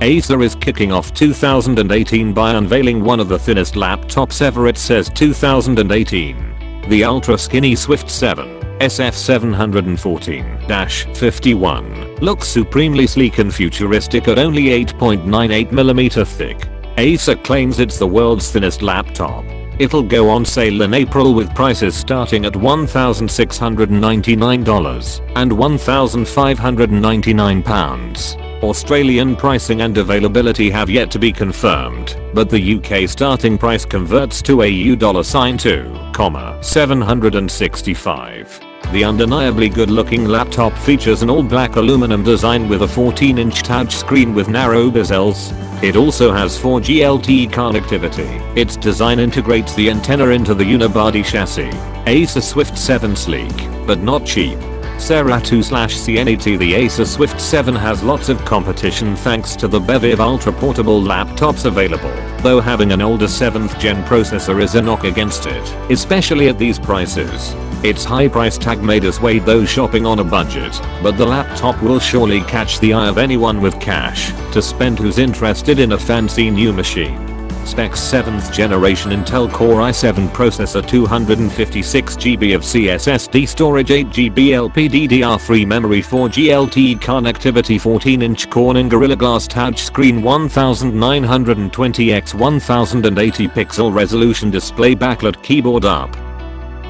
Acer is kicking off 2018 by unveiling one of the thinnest laptops ever. It says 2018. The ultra skinny Swift 7 SF714-51 looks supremely sleek and futuristic at only 8.98mm thick. Acer claims it's the world's thinnest laptop. It'll go on sale in April with prices starting at $1,699 and £1,599. Australian pricing and availability have yet to be confirmed, but the UK starting price converts to a $2.765. The undeniably good-looking laptop features an all-black aluminum design with a 14-inch touchscreen with narrow bezels. It also has 4G LTE connectivity. Its design integrates the antenna into the unibody chassis. Acer Swift 7 sleek, but not cheap. Sarah2/CNET. The Acer Swift 7 has lots of competition thanks to the bevy of ultra-portable laptops available, though having an older 7th gen processor is a knock against it, especially at these prices. Its high price tag made us sway those shopping on a budget, but the laptop will surely catch the eye of anyone with cash to spend who's interested in a fancy new machine. Specs: 7th generation Intel Core i7 processor, 256GB of CSSD storage, 8GB LPDDR3 memory, 4G LTE connectivity, 14-inch Corning Gorilla Glass touchscreen, 1920x1080 pixel resolution display, backlit keyboard, up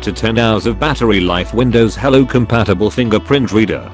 to 10 hours of battery life, Windows Hello compatible fingerprint reader.